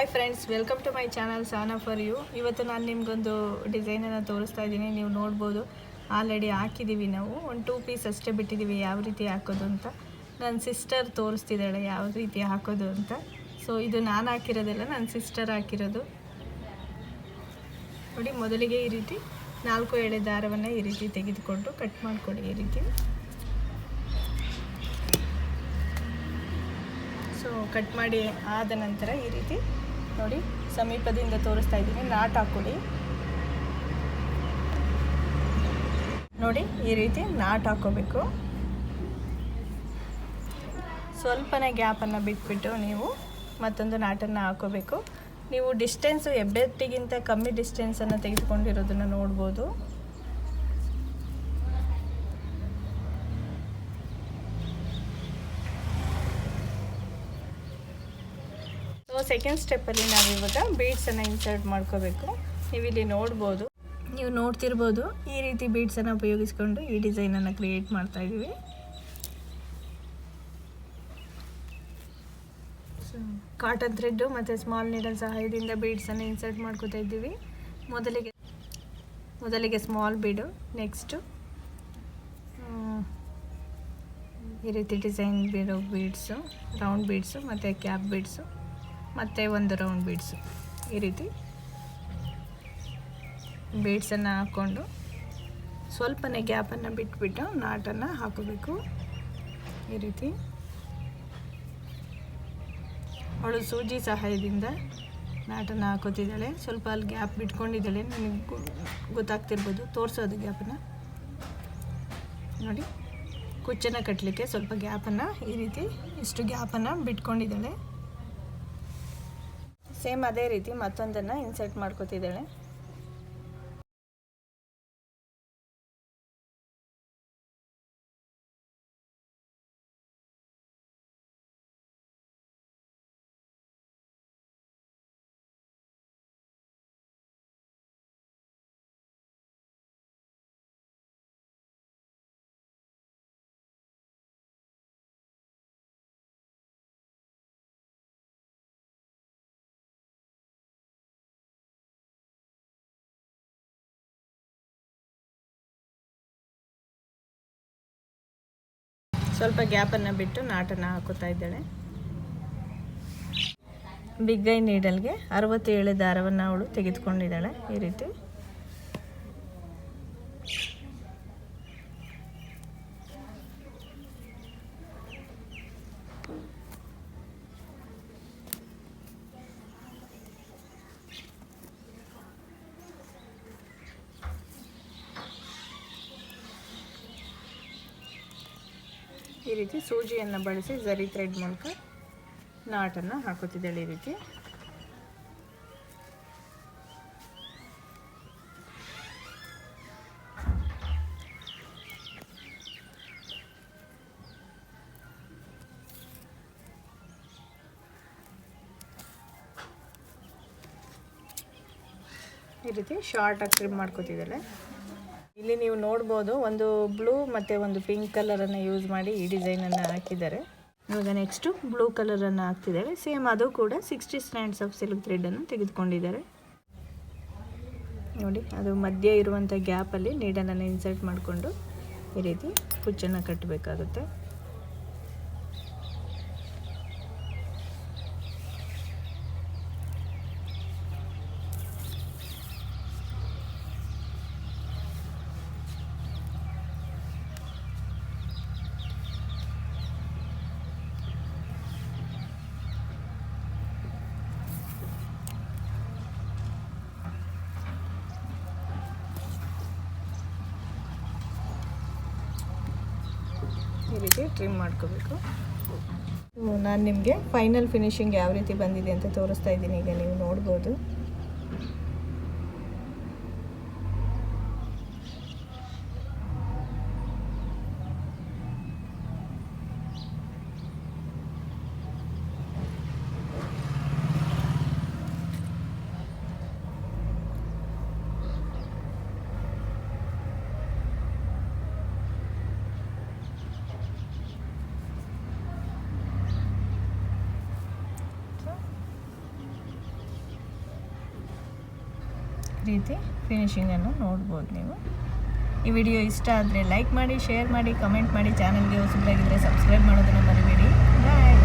Hi friends, welcome to my channel Sana for you. ಇವತ್ತು ನಾನು ನಿಮಗೊಂದು ಡಿಸೈನನ್ನು ತೋರಿಸ್ತಾ ಇದ್ದೀನಿ. ನೀವು ನೋಡ್ಬೋದು, ಆಲ್ರೆಡಿ ಹಾಕಿದ್ದೀವಿ. ನಾವು ಒಂದು 2 ಪೀಸ್ ಅಷ್ಟೇ ಬಿಟ್ಟಿದ್ದೀವಿ ಯಾವ ರೀತಿ ಹಾಕೋದು ಅಂತ. ನನ್ನ ಸಿಸ್ಟರ್ ತೋರಿಸ್ತಿದ್ದಾಳೆ ಯಾವ ರೀತಿ ಹಾಕೋದು ಅಂತ. ಸೊ ಇದು ನಾನು ಹಾಕಿರೋದಲ್ಲ, ನನ್ನ ಸಿಸ್ಟರ್ ಹಾಕಿರೋದು. ನೋಡಿ, ಮೊದಲಿಗೆ ಈ ರೀತಿ 4 ಎಳೆ ದಾರವನ್ನು ಈ ರೀತಿ ತೆಗೆದುಕೊಂಡು ಕಟ್ ಮಾಡಿಕೊಡಿ. ಈ ರೀತಿ ಸೊ ಕಟ್ ಮಾಡಿ ಆದ ನಂತರ ಈ ರೀತಿ ನೋಡಿ, ಸಮೀಪದಿಂದ ತೋರಿಸ್ತಾ ಇದ್ದೀನಿ, ನಾಟ್ ಹಾಕ್ಕೊಳ್ಳಿ. ನೋಡಿ, ಈ ರೀತಿ ನಾಟ್ ಹಾಕ್ಕೋಬೇಕು. ಸ್ವಲ್ಪನೇ ಗ್ಯಾಪನ್ನು ಬಿಟ್ಬಿಟ್ಟು ನೀವು ಮತ್ತೊಂದು ನಾಟನ್ನು ಹಾಕ್ಕೋಬೇಕು. ನೀವು ಡಿಸ್ಟೆನ್ಸು ಹೆಬ್ಬೆಟ್ಟಿಗಿಂತ ಕಮ್ಮಿ ಡಿಸ್ಟೆನ್ಸನ್ನು ತೆಗೆದುಕೊಂಡಿರೋದನ್ನು ನೋಡ್ಬೋದು. ಸೆಕೆಂಡ್ ಸ್ಟೆಪ್ಪಲ್ಲಿ ನಾವು ಇವಾಗ ಬೀಡ್ಸನ್ನು ಇನ್ಸರ್ಟ್ ಮಾಡ್ಕೋಬೇಕು. ನೀವು ಇಲ್ಲಿ ನೋಡ್ಬೋದು, ನೀವು ನೋಡ್ತಿರ್ಬೋದು, ಈ ರೀತಿ ಬೀಡ್ಸನ್ನು ಉಪಯೋಗಿಸ್ಕೊಂಡು ಈ ಡಿಸೈನನ್ನು ಕ್ರಿಯೇಟ್ ಮಾಡ್ತಾ ಇದ್ದೀವಿ. ಕಾಟನ್ ಥ್ರೆಡ್ಡು ಮತ್ತು ಸ್ಮಾಲ್ ನೀಡಲ್ ಸಹಾಯದಿಂದ ಬೀಡ್ಸನ್ನು ಇನ್ಸರ್ಟ್ ಮಾಡ್ಕೋತಾ ಇದ್ದೀವಿ. ಮೊದಲಿಗೆ ಸ್ಮಾಲ್ ಬೀಡು, ನೆಕ್ಸ್ಟು ಈ ರೀತಿ ಡಿಸೈನ್ ಬೀಡೋ ಬೀಡ್ಸು, ರೌಂಡ್ ಬೀಡ್ಸು ಮತ್ತು ಕ್ಯಾಪ್ ಬೀಡ್ಸು, ಮತ್ತು ಒಂದು ರೌಂಡ್ ಬೀಡ್ಸು. ಈ ರೀತಿ ಬೀಡ್ಸನ್ನು ಹಾಕ್ಕೊಂಡು ಸ್ವಲ್ಪನೇ ಗ್ಯಾಪನ್ನು ಬಿಟ್ಬಿಟ್ಟು ನಾಟನ್ನು ಹಾಕೋಬೇಕು. ಈ ರೀತಿ ಅವಳು ಸೂಜಿ ಸಹಾಯದಿಂದ ನಾಟನ್ನು ಹಾಕೋತಿದ್ದಾಳೆ. ಸ್ವಲ್ಪ ಅಲ್ಲಿ ಗ್ಯಾಪ್ ಬಿಟ್ಕೊಂಡಿದ್ದಾಳೆ, ನನಗೆ ಗೊತ್ತಾಗ್ತಿರ್ಬೋದು, ತೋರಿಸೋದು ಗ್ಯಾಪನ್ನು ನೋಡಿ. ಕುಚ್ಚನ್ನು ಕಟ್ಟಲಿಕ್ಕೆ ಸ್ವಲ್ಪ ಗ್ಯಾಪನ್ನು ಈ ರೀತಿ ಇಷ್ಟು ಗ್ಯಾಪನ್ನು ಬಿಟ್ಕೊಂಡಿದ್ದಾಳೆ. ಸೇಮ್ ಅದೇ ರೀತಿ ಮತ್ತೊಂದನ್ನು ಇನ್ಸರ್ಟ್ ಮಾಡ್ಕೋತಿದ್ದಾಳೆ. ಸ್ವಲ್ಪ ಗ್ಯಾಪನ್ನು ಬಿಟ್ಟು ನಾಟನ್ನು ಹಾಕೋತಾ ಇದ್ದಾಳೆ. ಬಿಗ್ ಐ ನೀಡಲ್ಗೆ 67 ದಾರವನ್ನು ಅವಳು ತೆಗೆದುಕೊಂಡಿದ್ದಾಳೆ. ಈ ರೀತಿ ಸೂಜಿಯನ್ನು ಬಳಸಿ ಝರಿ ಥ್ರೆಡ್ ಮೂಲಕ ನಾಟನ್ನು ಹಾಕುತ್ತಿದ್ದಾಳೆ. ಈ ರೀತಿ ಶಾರ್ಟಾಗಿ ಟ್ರಿಮ್ ಮಾಡ್ಕೋತಿದ್ದಾಳೆ. ಇಲ್ಲಿ ನೀವು ನೋಡ್ಬೋದು, ಒಂದು ಬ್ಲೂ ಮತ್ತು ಒಂದು ಪಿಂಕ್ ಕಲರನ್ನು ಯೂಸ್ ಮಾಡಿ ಈ ಡಿಸೈನನ್ನು ಹಾಕಿದ್ದಾರೆ. ಇವಾಗ ನೆಕ್ಸ್ಟು ಬ್ಲೂ ಕಲರನ್ನು ಹಾಕ್ತಿದ್ದಾರೆ. ಸೇಮ್ ಅದು ಕೂಡ 60 ಸ್ಟ್ಯಾಂಡ್ಸ್ ಆಫ್ ಸಿಲ್ಕ್ ಥ್ರೆಡನ್ನು ತೆಗೆದುಕೊಂಡಿದ್ದಾರೆ. ನೋಡಿ, ಅದು ಮಧ್ಯೆ ಇರುವಂಥ ಗ್ಯಾಪಲ್ಲಿ ನೀಡಲನ್ನು ಇನ್ಸರ್ಟ್ ಮಾಡಿಕೊಂಡು ಈ ರೀತಿ ಕುಚ್ಚನ್ನು ಕಟ್ಟಬೇಕಾಗುತ್ತೆ. ಈ ರೀತಿ ಟ್ರಿಮ್ ಮಾಡ್ಕೋಬೇಕು. ನಾನು ನಿಮಗೆ ಫೈನಲ್ ಫಿನಿಶಿಂಗ್ ಯಾವ ರೀತಿ ಬಂದಿದೆ ಅಂತ ತೋರಿಸ್ತಾ ಇದ್ದೀನಿ. ಈಗ ನೀವು ನೋಡ್ಬೋದು. ರೀತಿ ಫಿನಿಶಿಂಗನ್ನು ನೋಡ್ಬೋದು ನೀವು. ಈ ವಿಡಿಯೋ ಇಷ್ಟ ಆದರೆ ಲೈಕ್ ಮಾಡಿ, ಶೇರ್ ಮಾಡಿ, ಕಮೆಂಟ್ ಮಾಡಿ. ಚಾನಲ್ಗೆ ಹೊಸಬರಾಗಿದ್ದರೆ ಸಬ್ಸ್ಕ್ರೈಬ್ ಮಾಡೋದನ್ನು ಮರಿಬೇಡಿ. ಬಾಯ್.